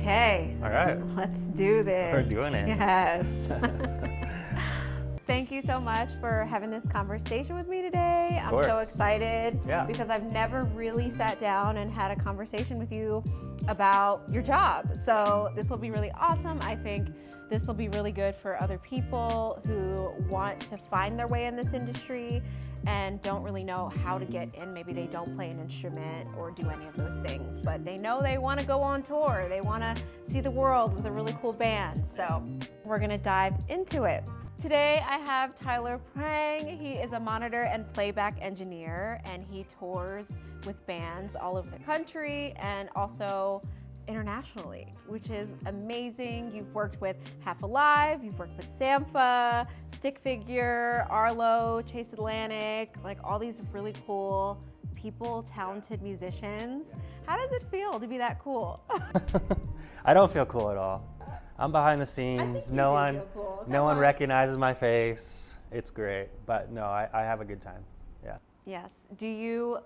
Okay. All right. Let's do this. We're doing it. Yes. Thank you so much for having this conversation with me today. I'm so excited because I've never really sat down and had a conversation with you about your job. So this will be really awesome. I think this will be really good for other people who want to find their way in this industry and don't really know how to get in. Maybe they don't play an instrument or do any of those things, but they know they want to go on tour. They want to see the world with a really cool band. So we're going to dive into it. Today I have Tyler Prange. He is a monitor and playback engineer, and he tours with bands all over the country and also internationally, which is amazing. You've worked with Half Alive, you've worked with Sampha, Stick Figure, Arlo, Chase Atlantic, like all these really cool people, talented musicians. How does it feel to be that cool? I don't feel cool at all. I'm behind the scenes. No one recognizes my face. It's great, but no, I have a good time. Yeah. Yes. Do you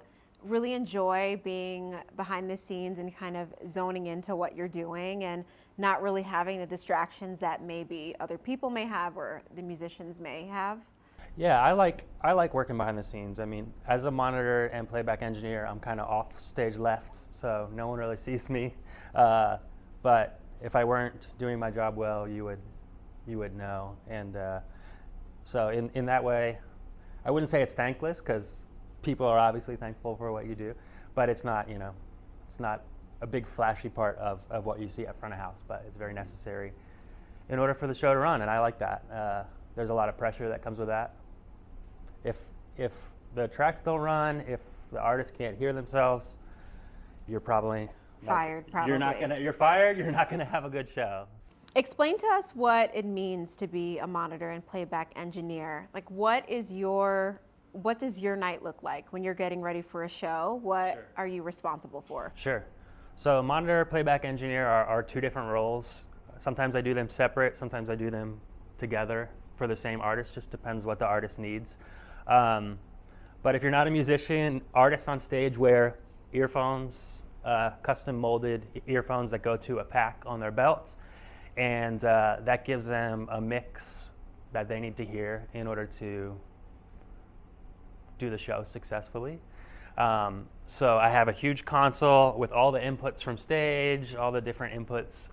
really enjoy being behind the scenes and kind of zoning into what you're doing and not really having the distractions that maybe other people may have or the musicians may have? Yeah, I like working behind the scenes. I mean, as a monitor and playback engineer, I'm kind of off stage left, so no one really sees me. But if I weren't doing my job well, you would know. And so in that way, I wouldn't say it's thankless because people are obviously thankful for what you do, but it's not, it's not a big flashy part of what you see at front of house, but it's very necessary in order for the show to run, and I like that. There's a lot of pressure that comes with that. If the tracks don't run, if the artists can't hear themselves, you're probably fired. You're fired. You're not gonna have a good show. Explain to us what it means to be a monitor and playback engineer. Like, what does your night look like when you're getting ready for a show? What are you responsible for? Sure. So monitor, playback engineer are two different roles. Sometimes I do them separate. Sometimes I do them together for the same artist. Just depends what the artist needs. But if you're not a musician, artists on stage wear earphones, custom molded earphones that go to a pack on their belt, and that gives them a mix that they need to hear in order to do the show successfully. So I have a huge console with all the inputs from stage, all the different inputs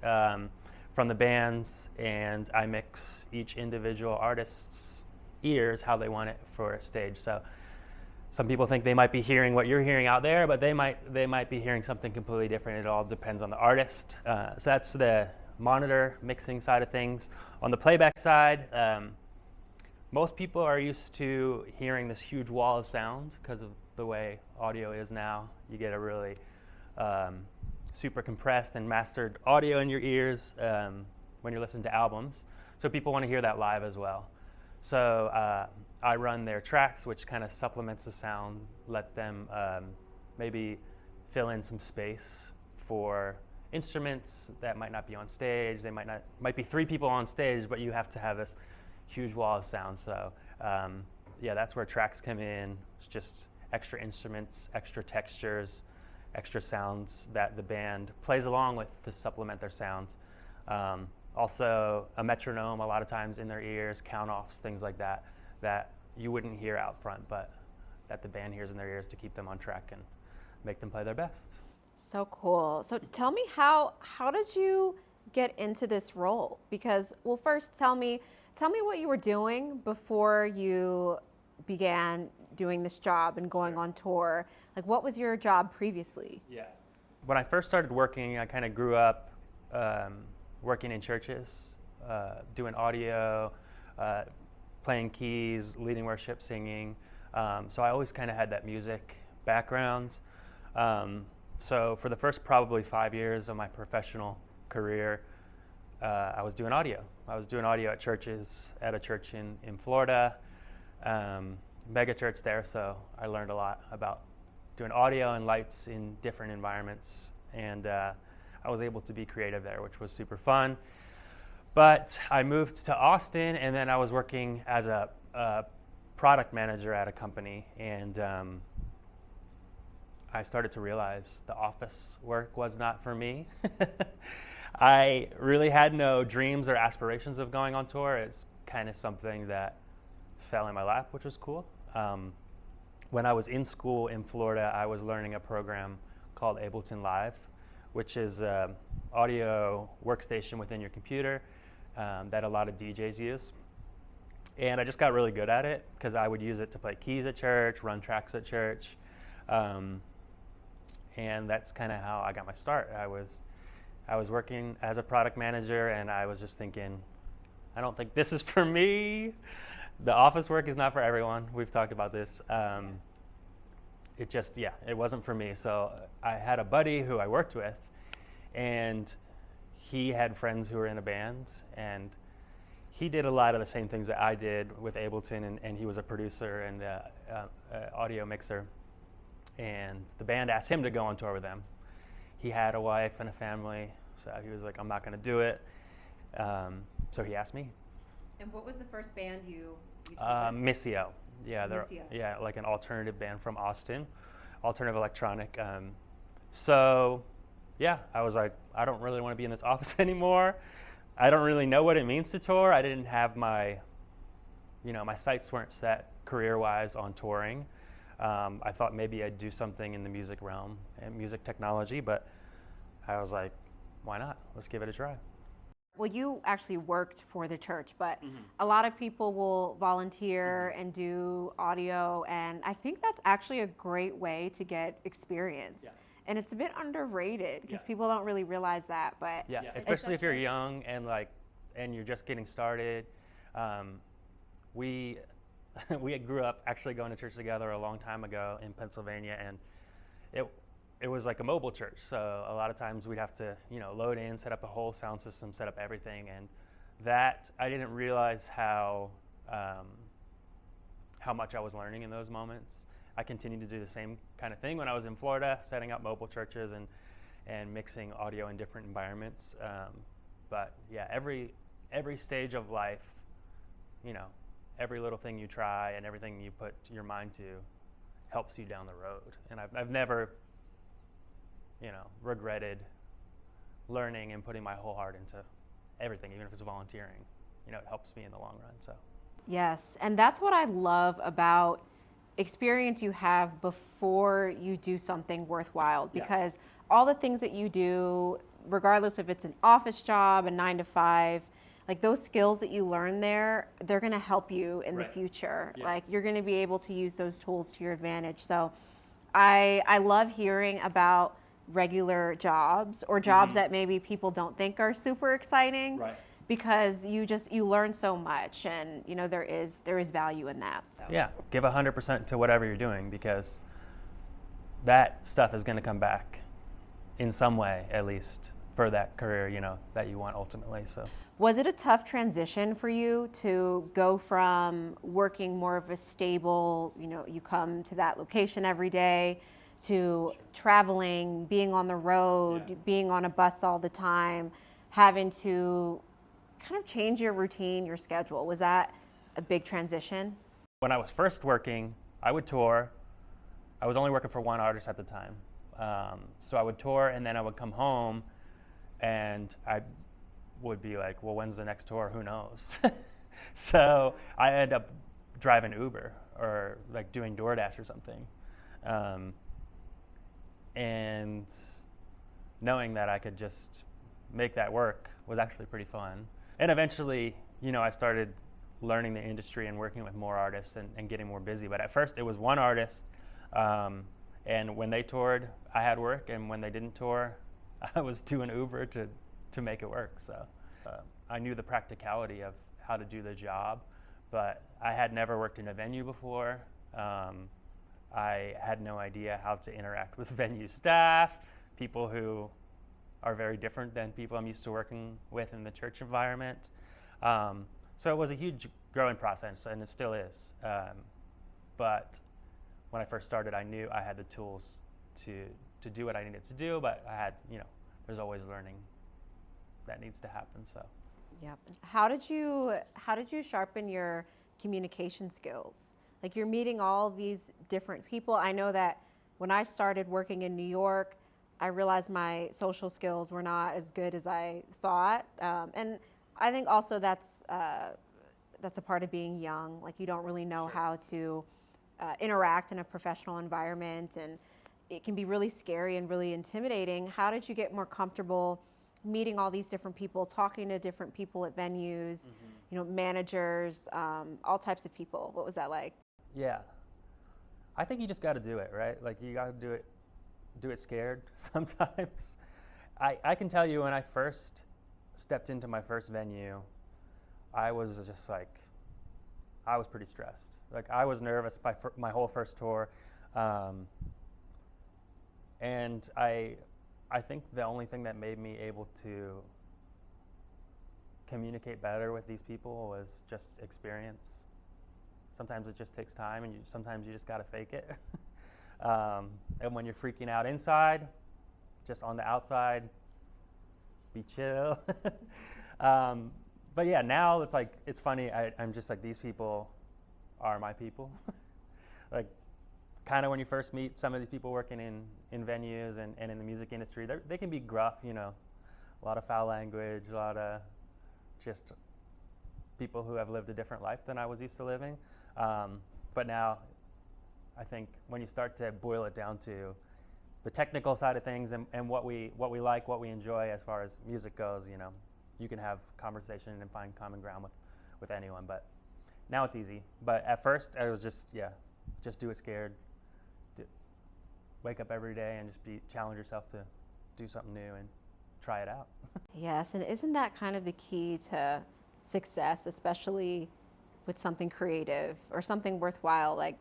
from the bands, and I mix each individual artist's ears how they want it for a stage. So some people think they might be hearing what you're hearing out there, but they might be hearing something completely different. It all depends on the artist. So that's the monitor mixing side of things. On the playback side, most people are used to hearing this huge wall of sound because of the way audio is now. You get a really super compressed and mastered audio in your ears when you're listening to albums. So people want to hear that live as well. So I run their tracks, which kind of supplements the sound, let them maybe fill in some space for instruments that might not be on stage. They might be three people on stage, but you have to have this huge wall of sound. So that's where tracks come in. It's just extra instruments, extra textures, extra sounds that the band plays along with to supplement their sounds. Also a metronome a lot of times in their ears, count-offs, things like that you wouldn't hear out front, but that the band hears in their ears to keep them on track and make them play their best. So cool. So tell me, how did you get into this role? Because, well, first tell me what you were doing before you began doing this job and going on tour. Like, what was your job previously? Yeah. When I first started working, I kind of grew up working in churches, doing audio, playing keys, leading worship, singing. So I always kind of had that music background. So for the first probably 5 years of my professional career, I was doing audio. I was doing audio at churches, at a church in Florida, mega church there, so I learned a lot about doing audio and lights in different environments, and I was able to be creative there, which was super fun. But I moved to Austin, and then I was working as a product manager at a company, and I started to realize the office work was not for me. I really had no dreams or aspirations of going on tour. It's kind of something that fell in my lap, which was cool. When I was in school in Florida, I was learning a program called Ableton Live, which is an audio workstation within your computer that a lot of DJs use. And I just got really good at it because I would use it to play keys at church, run tracks at church. And that's kind of how I got my start. I was working as a product manager, and I was just thinking, I don't think this is for me. The office work is not for everyone. We've talked about this. It wasn't for me. So I had a buddy who I worked with, and he had friends who were in a band, and he did a lot of the same things that I did with Ableton, and he was a producer and audio mixer. And the band asked him to go on tour with them. He had a wife and a family, so he was like, I'm not going to do it. So he asked me. And what was the first band you Missio. Yeah, Missio. Like an alternative band from Austin, alternative electronic. So I was like, I don't really want to be in this office anymore. I don't really know what it means to tour. I didn't have my sights weren't set career-wise on touring. I thought maybe I'd do something in the music realm and music technology, but I was like, why not? Let's give it a try. Well, you actually worked for the church, but a lot of people will volunteer and do audio, and I think that's actually a great way to get experience. Yeah. And it's a bit underrated because people don't really realize that. But especially if you're young and you're just getting started. We grew up actually going to church together a long time ago in Pennsylvania, and it was like a mobile church. So a lot of times we'd have to load in, set up the whole sound system, set up everything, and that I didn't realize how much I was learning in those moments. I continued to do the same kind of thing when I was in Florida, setting up mobile churches and mixing audio in different environments. But every stage of life, every little thing you try and everything you put your mind to helps you down the road. And I've never, regretted learning and putting my whole heart into everything, even if it's volunteering. It helps me in the long run. So. Yes, and that's what I love about experience you have before you do something worthwhile, because all the things that you do, regardless if it's an office job, a 9-to-5, like those skills that you learn there, they're going to help you in the future. Like you're going to be able to use those tools to your advantage. So I love hearing about regular jobs or jobs that maybe people don't think are super exciting, because you learn so much, and there is value in that. So. Yeah, give 100% to whatever you're doing, because that stuff is going to come back in some way, at least for that career, that you want ultimately. So. Was it a tough transition for you to go from working more of a stable, you come to that location every day, to traveling, being on the road, being on a bus all the time, having to kind of change your routine, your schedule? Was that a big transition? When I was first working, I would tour. I was only working for one artist at the time. So I would tour, and then I would come home, and I would be like, well, when's the next tour? Who knows? So I ended up driving Uber or like doing DoorDash or something. And knowing that I could just make that work was actually pretty fun. And eventually, I started learning the industry and working with more artists and getting more busy. But at first, it was one artist. And when they toured, I had work. And when they didn't tour, I was doing Uber to make it work. So I knew the practicality of how to do the job, but I had never worked in a venue before. I had no idea how to interact with venue staff, people who are very different than people I'm used to working with in the church environment. So it was a huge growing process, and it still is. But when I first started, I knew I had the tools to do what I needed to do, but I had, there's always learning that needs to happen. So. Yep. How did you sharpen your communication skills? Like, you're meeting all these different people. I know that when I started working in New York, I realized my social skills were not as good as I thought. And I think also that's a part of being young. Like, you don't really know how to interact in a professional environment, and it can be really scary and really intimidating. How did you get more comfortable meeting all these different people, talking to different people at venues, managers, all types of people? What was that like? Yeah. I think you just got to do it, right? Like, you got to do it scared sometimes. I can tell you, when I first stepped into my first venue, I was just like, I was pretty stressed. Like, I was nervous by my whole first tour. And I think the only thing that made me able to communicate better with these people was just experience. Sometimes it just takes time, and sometimes you just got to fake it. And when you're freaking out inside, just on the outside, be chill. But yeah, now it's like, it's funny. I'm just like, these people are my people. Like, kind of when you first meet some of these people working in venues and in the music industry, they can be gruff, a lot of foul language, a lot of just people who have lived a different life than I was used to living. But now, I think when you start to boil it down to the technical side of things and what we like, what we enjoy as far as music goes, you can have conversation and find common ground with anyone. But now it's easy. But at first, I was just do it scared. Wake up every day and just challenge yourself to do something new and try it out. Yes, and isn't that kind of the key to success, especially with something creative or something worthwhile? Like,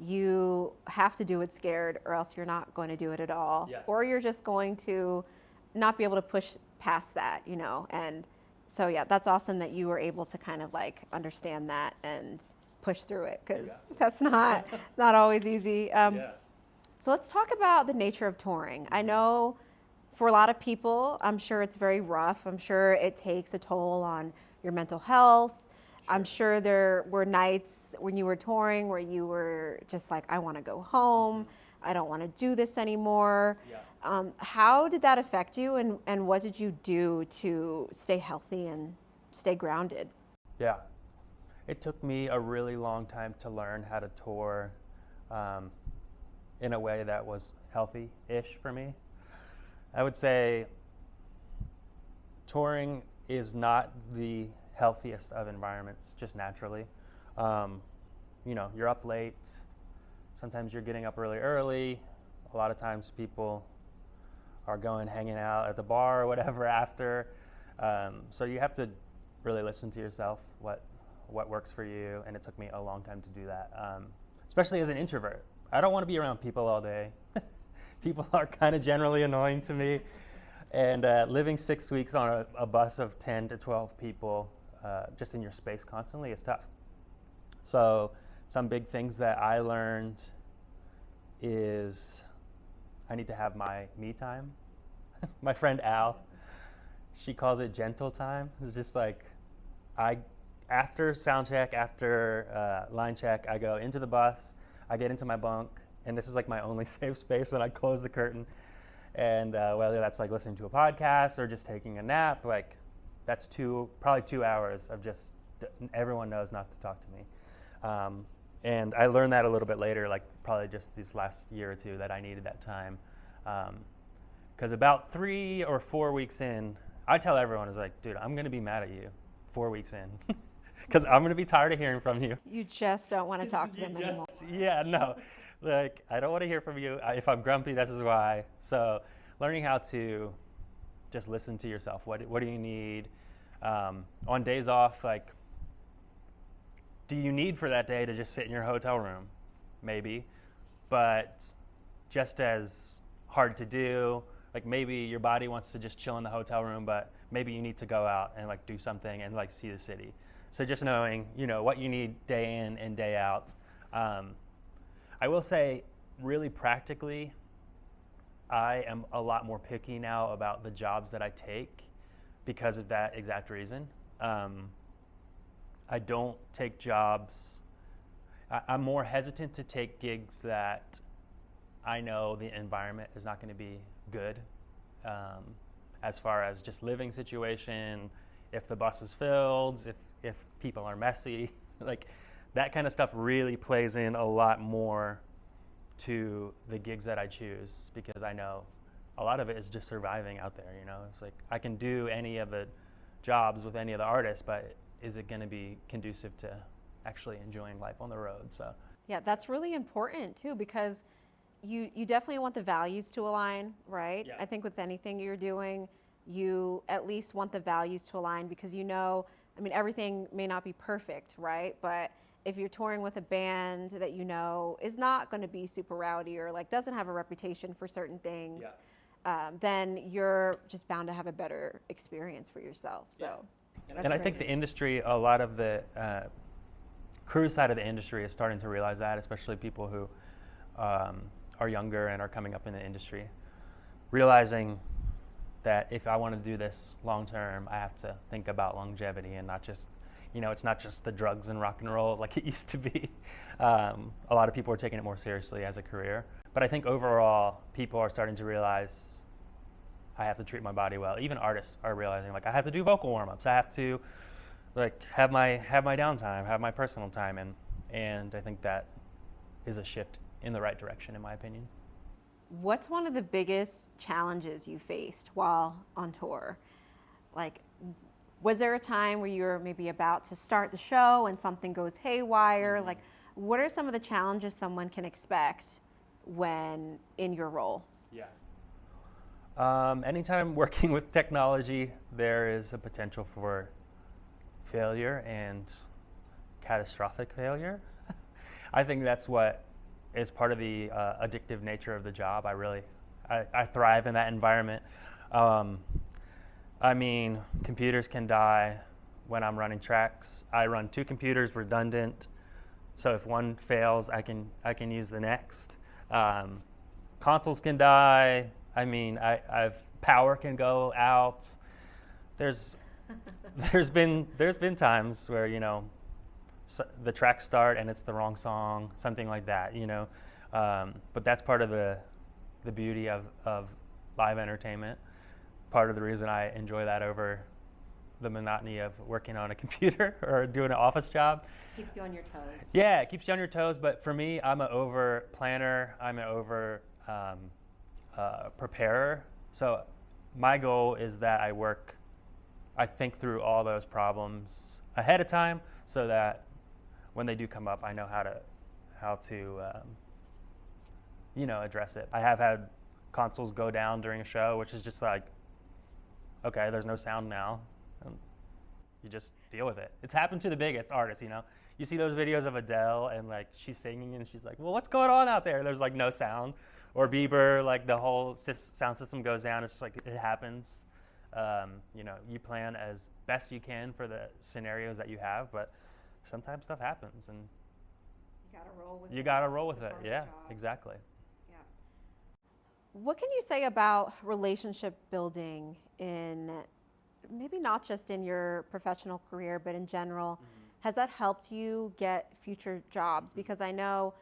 you have to do it scared, or else you're not going to do it at all. Yeah. Or you're just going to not be able to push past that, And so, yeah, that's awesome that you were able to kind of like understand that and push through it, because that's not always easy. So let's talk about the nature of touring. I know for a lot of people, I'm sure it's very rough. I'm sure it takes a toll on your mental health. I'm sure there were nights when you were touring where you were just like, I want to go home. I don't want to do this anymore. How did that affect you, and what did you do to stay healthy and stay grounded? Yeah. It took me a really long time to learn how to tour in a way that was healthy-ish for me. I would say touring is not the healthiest of environments, just naturally. You're up late. Sometimes you're getting up really early. A lot of times people are hanging out at the bar or whatever after. So you have to really listen to yourself, what works for you, and it took me a long time to do that, especially as an introvert. I don't want to be around people all day. People are kind of generally annoying to me, and living 6 weeks on a bus of 10 to 12 people just in your space constantly is tough. So some big things that I learned is I need to have my me time. My friend Al, she calls it gentle time. It's just like, after sound check, after line check, I go into the bus, I get into my bunk, and this is like my only safe space, and I close the curtain. And whether that's like listening to a podcast or just taking a nap, like that's probably 2 hours of just everyone knows not to talk to me. And I learned that a little bit later, like probably just these last year or two, that I needed that time. Because about 3 or 4 weeks in, I tell everyone, is like, dude, I'm going to be mad at you 4 weeks in. Because I'm going to be tired of hearing from you. You just don't want to talk to them anymore. Yeah, no. Like, I don't want to hear from you. If I'm grumpy, this is why. So learning how to just listen to yourself. What do you need? On days off, like, do you need for that day to just sit in your hotel room? Maybe. But just as hard to do, like maybe your body wants to just chill in the hotel room, but maybe you need to go out and like do something and like see the city. So just knowing, what you need day in and day out. I will say, really practically, I am a lot more picky now about the jobs that I take because of that exact reason. I don't take jobs. I'm more hesitant to take gigs that I know the environment is not going to be good as far as just living situation, if the bus is filled, if people are messy, like that kind of stuff really plays in a lot more to the gigs that I choose, because I know a lot of it is just surviving out there, you know. It's like I can do any of the jobs with any of the artists, but is it going to be conducive to actually enjoying life on the road? So yeah, that's really important too, because you definitely want the values to align, right? Yeah. I think with anything you're doing, you at least want the values to align, because you know, I mean, everything may not be perfect, right? But if you're touring with a band that you know is not going to be super rowdy or like doesn't have a reputation for certain things, then you're just bound to have a better experience for yourself. So, and I think the industry, a lot of the crew side of the industry is starting to realize that, especially people who are younger and are coming up in the industry, realizing that if I want to do this long term, I have to think about longevity and not just, you know, it's not just the drugs and rock and roll like it used to be. A lot of people are taking it more seriously as a career. But I think overall, people are starting to realize I have to treat my body well. Even artists are realizing, like, I have to do vocal warm-ups. I have to, like, have my downtime, have my personal time, and I think that is a shift in the right direction, in my opinion. What's one of the biggest challenges you faced while on tour? Like, was there a time where you were maybe about to start the show and something goes haywire? Like, what are some of the challenges someone can expect when in your role? Yeah. Anytime working with technology, there is a potential for failure and catastrophic failure. I think that's what is part of the addictive nature of the job. I thrive in that environment. I mean, computers can die when I'm running tracks. I run 2 computers redundant, so if one fails, I can use the next. Consoles can die. I mean, power can go out. There's been times where, you know, the tracks start and it's the wrong song, something like that, you know. But that's part of the beauty of live entertainment. Part of the reason I enjoy that over the monotony of working on a computer or doing an office job. Keeps you on your toes. Yeah, it keeps you on your toes. But for me, I'm an over planner. I'm an over preparer. So my goal is that I think through all those problems ahead of time, so that when they do come up, I know how to you know, address it. I have had consoles go down during a show, which is just like, okay, there's no sound now. You just deal with it. It's happened to the biggest artists, you know. You see those videos of Adele and like she's singing and she's like, well, what's going on out there? There's like no sound. Or Bieber, like the whole sound system goes down. It's just like, it happens. You know, you plan as best you can for the scenarios that you have, but sometimes stuff happens and you gotta roll with it. Yeah, exactly. Yeah. What can you say about relationship building in maybe not just in your professional career, but in general? Has that helped you get future jobs? Because I know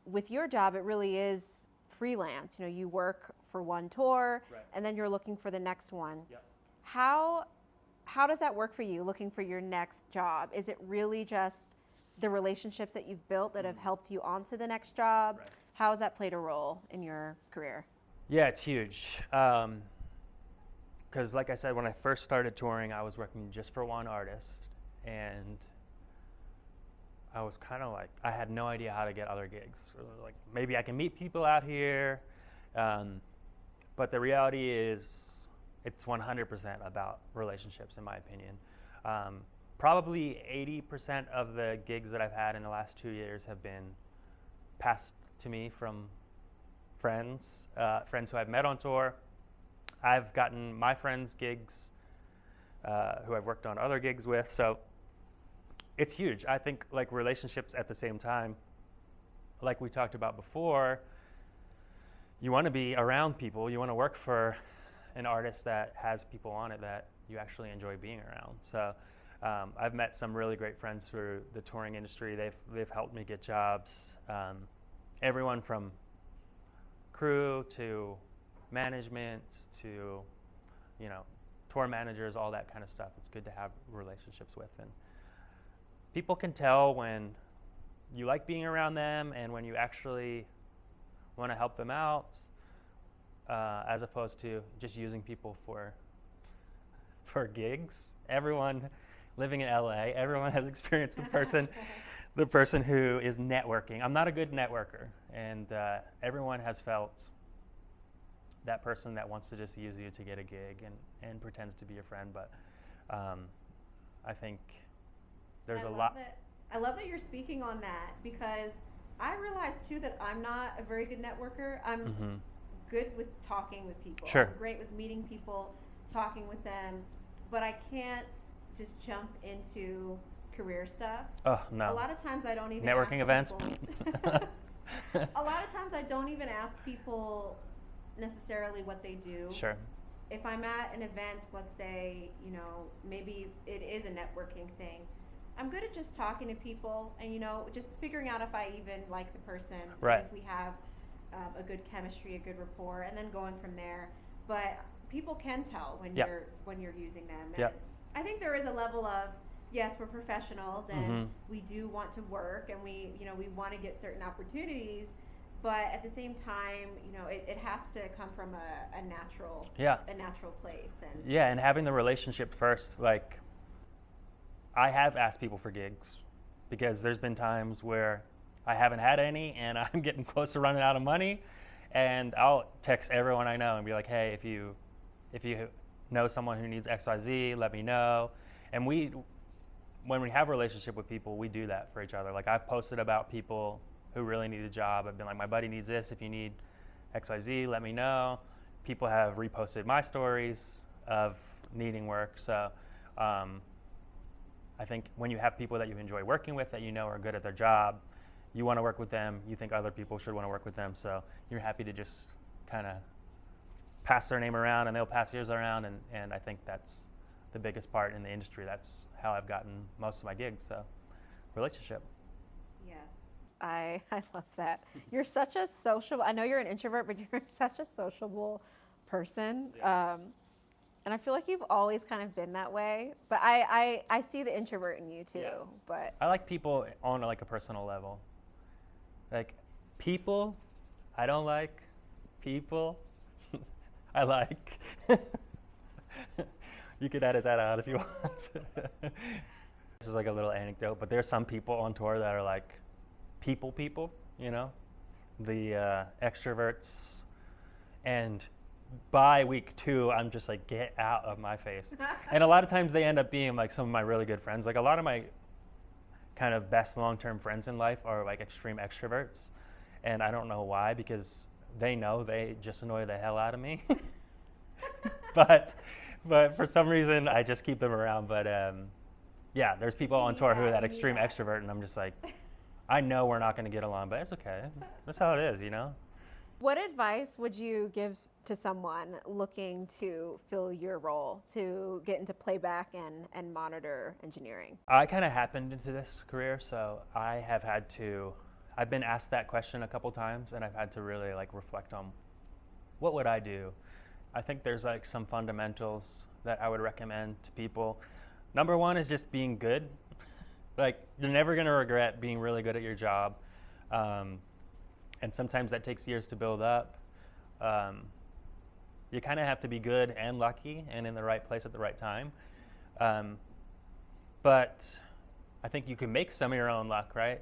with your job, it really is freelance. You know, you work for one tour, right, and then you're looking for the next one. Yep. How does that work for you, looking for your next job? Is it really just the relationships that you've built that have helped you onto the next job? Right. How has that played a role in your career? Yeah, it's huge. Because like I said, when I first started touring, I was working just for one artist, and I was kind of like, I had no idea how to get other gigs. Like, maybe I can meet people out here, but the reality is it's 100% about relationships, in my opinion. Probably 80% of the gigs that I've had in the last 2 years have been passed to me from friends who I've met on tour. I've gotten my friends gigs who I've worked on other gigs with, so it's huge. I think like relationships at the same time, like we talked about before, you want to be around people. You want to work for an artist that has people on it that you actually enjoy being around. So I've met some really great friends through the touring industry. They've helped me get jobs. Everyone from crew to management to, you know, tour managers, all that kind of stuff. It's good to have relationships with. And people can tell when you like being around them and when you actually want to help them out, as opposed to just using people for gigs. Everyone living in LA, everyone has experienced the person who is networking. I'm not a good networker, and everyone has felt that person that wants to just use you to get a gig and pretends to be your friend. But I think there's a lot. I love that you're speaking on that, because I realize too that I'm not a very good networker. I'm good with talking with people. Sure. I'm great with meeting people, talking with them, but I can't just jump into career stuff. Oh, no. A lot of times I don't even networking events. A lot of times I don't even ask people necessarily what they do. Sure. If I'm at an event, let's say, you know, maybe it is a networking thing, I'm good at just talking to people and, you know, just figuring out if I even like the person, right. if we have a good chemistry, a good rapport, and then going from there. But people can tell when you're using them. And I think there is a level of, yes, we're professionals and we do want to work and we want to get certain opportunities, but at the same time, you know, it has to come from a natural place. And and having the relationship first. Like, I have asked people for gigs because there's been times where I haven't had any and I'm getting close to running out of money, and I'll text everyone I know and be like, hey, if you know someone who needs XYZ, let me know. And when we have a relationship with people, we do that for each other. Like, I've posted about people who really need a job. I've been like, my buddy needs this. If you need XYZ, let me know. People have reposted my stories of needing work. So I think when you have people that you enjoy working with, that you know are good at their job, you want to work with them. You think other people should want to work with them. So you're happy to just kind of pass their name around and they'll pass yours around. And I think that's the biggest part in the industry. That's how I've gotten most of my gigs. So relationship. Yes, I love that. You're such a sociable, I know you're an introvert, but you're such a sociable person. And I feel like you've always kind of been that way, but I see the introvert in you too. But I like people on like a personal level. Like, people I don't like, people I like. You could edit that out if you want. This is like a little anecdote, but there's some people on tour that are like people, you know, the extroverts. And by week 2, I'm just like, get out of my face. And a lot of times they end up being like some of my really good friends. Like, a lot of my kind of best long-term friends in life are like extreme extroverts. And I don't know why, because they know they just annoy the hell out of me. But for some reason, I just keep them around. But yeah, there's people on tour who are that extreme extrovert, and I'm just like, I know we're not going to get along, but it's okay. That's how it is, you know? What advice would you give to someone looking to fill your role, to get into playback and monitor engineering? I kind of happened into this career, so I've been asked that question a couple times, and I've had to really like reflect on what would I do. I think there's like some fundamentals that I would recommend to people. Number 1 is just being good. Like, you're never going to regret being really good at your job. And sometimes that takes years to build up. You kind of have to be good and lucky and in the right place at the right time. But I think you can make some of your own luck, right?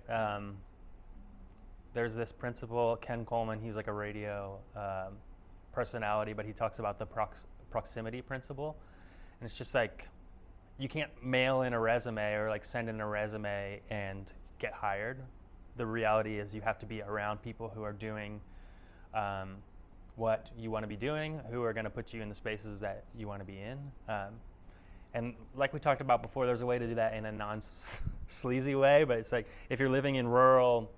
There's this principle, Ken Coleman, he's like a radio personality, but he talks about the proximity principle. And it's just like, you can't mail in a resume or like send in a resume and get hired. The reality is you have to be around people who are doing what you want to be doing, who are going to put you in the spaces that you want to be in. And like we talked about before, there's a way to do that in a non-sleazy way, but it's like, if you're living in rural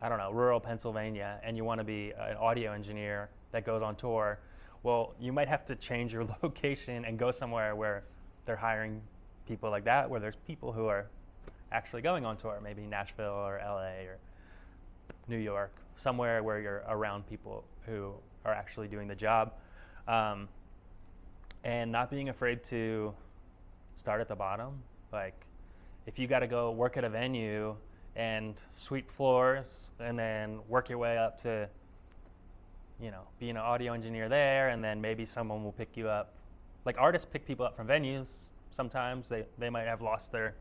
Pennsylvania, and you want to be an audio engineer that goes on tour, well, you might have to change your location and go somewhere where they're hiring people like that, where there's people who are actually going on tour, maybe Nashville or LA or New York, somewhere where you're around people who are actually doing the job, and not being afraid to start at the bottom. Like, if you got to go work at a venue and sweep floors and then work your way up to, being an audio engineer there, and then maybe someone will pick you up. Like, artists pick people up from venues sometimes. They might have lost their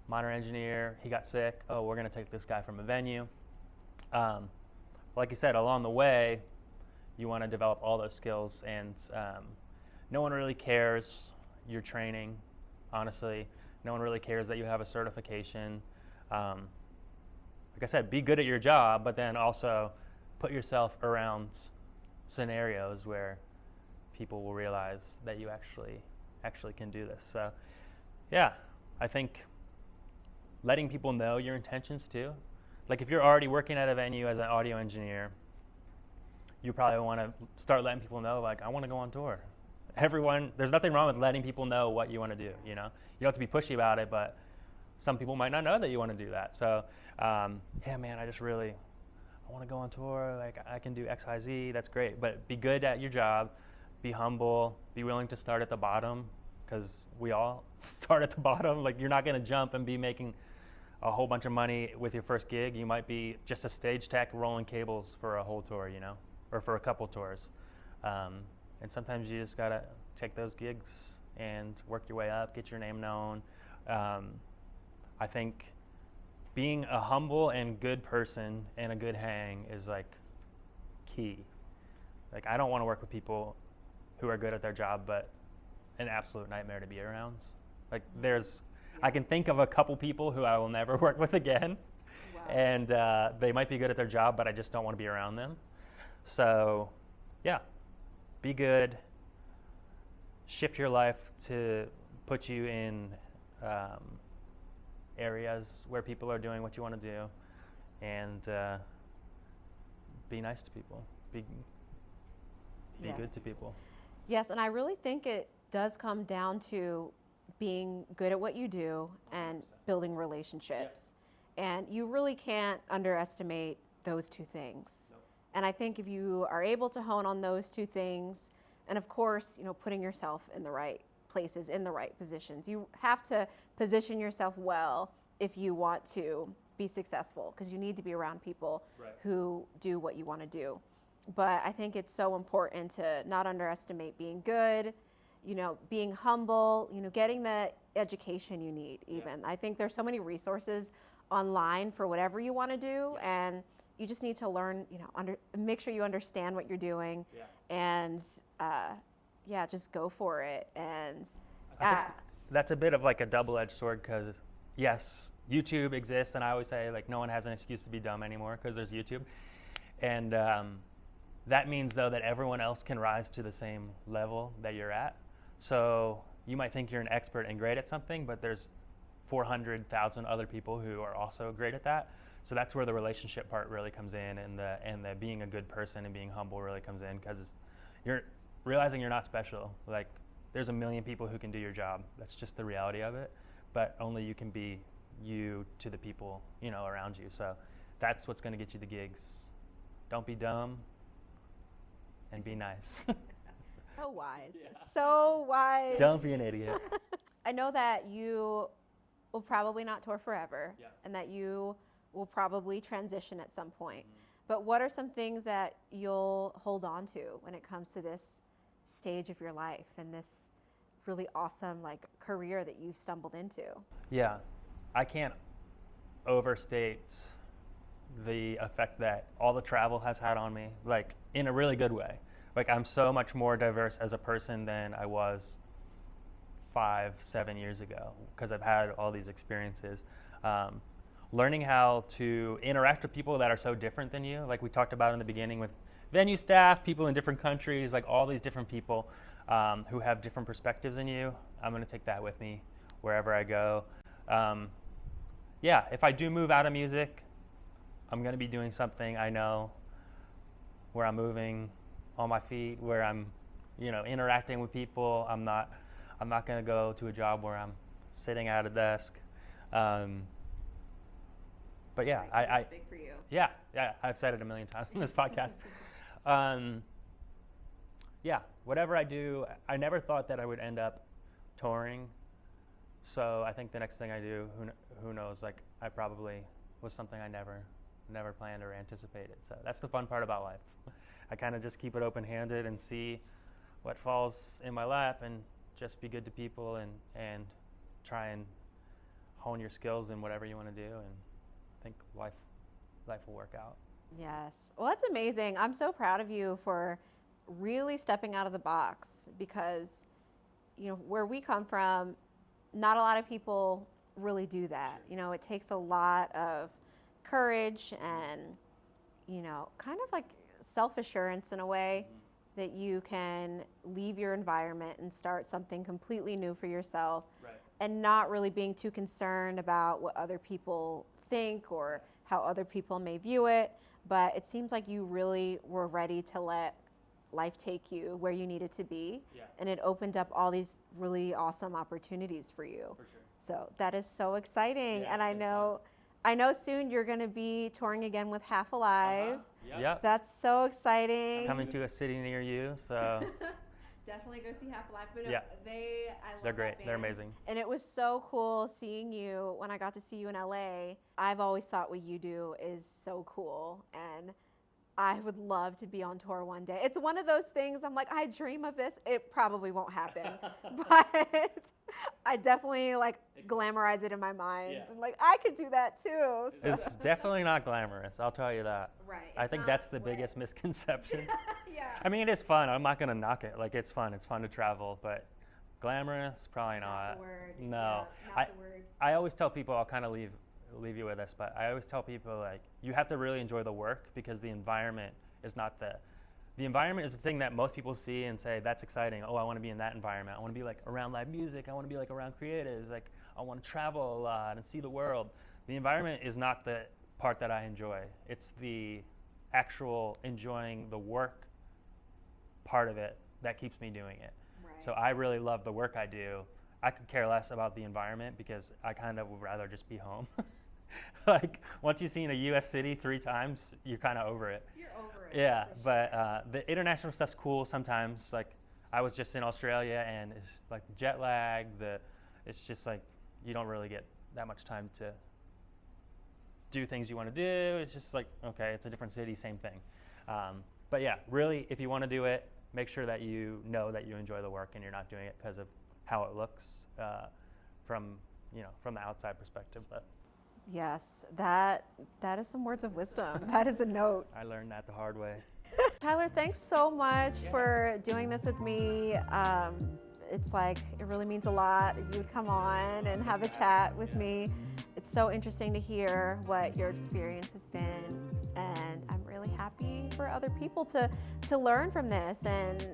monitor engineer, he got sick, oh, we're going to take this guy from a venue. Like you said, along the way, you want to develop all those skills, and no one really cares your training, honestly. No one really cares that you have a certification. Like I said, be good at your job, but then also put yourself around scenarios where people will realize that you actually can do this. So, yeah, I think letting people know your intentions too. Like, if you're already working at a venue as an audio engineer, you probably want to start letting people know, like, I want to go on tour. There's nothing wrong with letting people know what you want to do, You don't have to be pushy about it, but some people might not know that you want to do that. So, yeah, man, I want to go on tour. Like, I can do X, Y, Z. That's great. But be good at your job. Be humble. Be willing to start at the bottom, because we all start at the bottom. Like, you're not going to jump and be making a whole bunch of money with your first gig. You might be just a stage tech rolling cables for a whole tour, or for a couple tours. And sometimes you just got to take those gigs and work your way up, get your name known. I think being a humble and good person and a good hang is, like, key. Like, I don't want to work with people who are good at their job but an absolute nightmare to be around. Like, I can think of a couple people who I will never work with again. Wow. And they might be good at their job, but I just don't want to be around them. So, yeah, be good. Shift your life to put you in areas where people are doing what you want to do, and be nice to people. Be good to people. Yes, and I really think it does come down to being good at what you do and 100%. Building relationships. Yep. And you really can't underestimate those two things. Nope. And I think if you are able to hone on those two things, and of course, putting yourself in the right places, in the right positions. You have to position yourself well if you want to be successful, because you need to be around people right. who do what you want to do. But I think it's so important to not underestimate being good, being humble, getting the education you need even. Yeah. I think there's so many resources online for whatever you want to do, yeah. and you just need to learn, make sure you understand what you're doing, yeah. and just go for it. And I think that's a bit of like a double-edged sword, because yes, YouTube exists, and I always say, like, no one has an excuse to be dumb anymore because there's YouTube. And that means, though, that everyone else can rise to the same level that you're at. So you might think you're an expert and great at something, but there's 400,000 other people who are also great at that. So that's where the relationship part really comes in, and the being a good person and being humble really comes in, because you're realizing you're not special. Like, there's a million people who can do your job. That's just the reality of it. But only you can be you to the people, around you. So that's what's going to get you the gigs. Don't be dumb, and be nice. So wise. Yeah. So wise. Don't be an idiot. I know that you will probably not tour forever, yeah. and that you will probably transition at some point. Mm-hmm. But what are some things that you'll hold on to when it comes to this stage of your life and this really awesome, like, career that you've stumbled into? Yeah, I can't overstate the effect that all the travel has had on me, like, in a really good way. Like, I'm so much more diverse as a person than I was 5-7 years ago, because I've had all these experiences. Learning how to interact with people that are so different than you, like we talked about in the beginning with venue staff, people in different countries, like all these different people who have different perspectives than you. I'm going to take that with me wherever I go. If I do move out of music, I'm going to be doing something I know, where I'm moving on my feet, where I'm, interacting with people. I'm not going to go to a job where I'm sitting at a desk. But yeah, right, it's big for you. Yeah, I've said it a million times in this podcast. Yeah, whatever I do, I never thought that I would end up touring. So I think the next thing I do, who knows, like I probably was something I never planned or anticipated. So that's the fun part about life. I kind of just keep it open-handed and see what falls in my lap and just be good to people and try and hone your skills in whatever you want to do, and I think life will work out. Yes. Well, that's amazing. I'm so proud of you for really stepping out of the box, because where we come from, not a lot of people really do that. It takes a lot of courage and kind of like self-assurance in a way, that you can leave your environment and start something completely new for yourself, right, and not really being too concerned about what other people think or how other people may view it. But it seems like you really were ready to let life take you where you needed to be. Yeah. And it opened up all these really awesome opportunities for you. For sure. So that is so exciting. Yeah, and I know soon you're going to be touring again with Half Alive. Yep. That's so exciting. Coming to a city near you, so Definitely go see Half Alive. But yeah. I love They're great. that band. They're amazing. And it was so cool seeing you when I got to see you in LA. I've always thought what you do is so cool, and I would love to be on tour one day. It's one of those things, I'm like, I dream of this. It probably won't happen, but I definitely glamorize it in my mind. Yeah. I'm like, I could do that too. So. It's definitely not glamorous, I'll tell you that. Right. I think that's the biggest misconception. Yeah. I mean, it is fun. I'm not going to knock it. It's fun. It's fun to travel, but glamorous, probably not. Not the word. No. Yeah, not the word. I always tell people, I'll kind of leave you with this, but I always tell people, you have to really enjoy the work, because the environment is not the environment is the thing that most people see and say, that's exciting. Oh, I want to be in that environment. I want to be around live music. I want to be around creatives. I want to travel a lot and see the world. The environment is not the part that I enjoy. It's the actual enjoying the work part of it that keeps me doing it. Right. So I really love the work I do. I could care less about the environment, because I kind of would rather just be home. Once you've seen a U.S. city 3 times, you're kind of over it. You're over it. Yeah, but the international stuff's cool sometimes. I was just in Australia, and it's the jet lag. It's just you don't really get that much time to do things you want to do. It's just okay, it's a different city, same thing. But yeah, really, if you want to do it, make sure that you know that you enjoy the work and you're not doing it because of how it looks from the outside perspective. But yes, that is some words of wisdom. That is a note. I learned that the hard way. Tyler, thanks so much for doing this with me. It's it really means a lot if you would come on and have a chat with me. It's so interesting to hear what your experience has been, and I'm really happy for other people to learn from this. And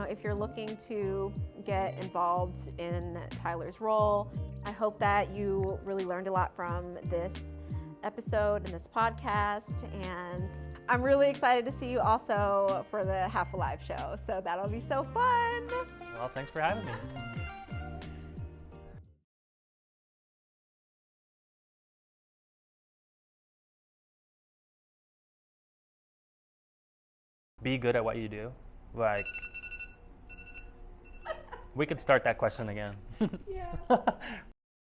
if you're looking to get involved in Tyler's role, I hope that you really learned a lot from this episode and this podcast, and I'm really excited to see you also for the Half Alive show, so that'll be so fun. Well, thanks for having me. Be good at what you do. We could start that question again. Yeah.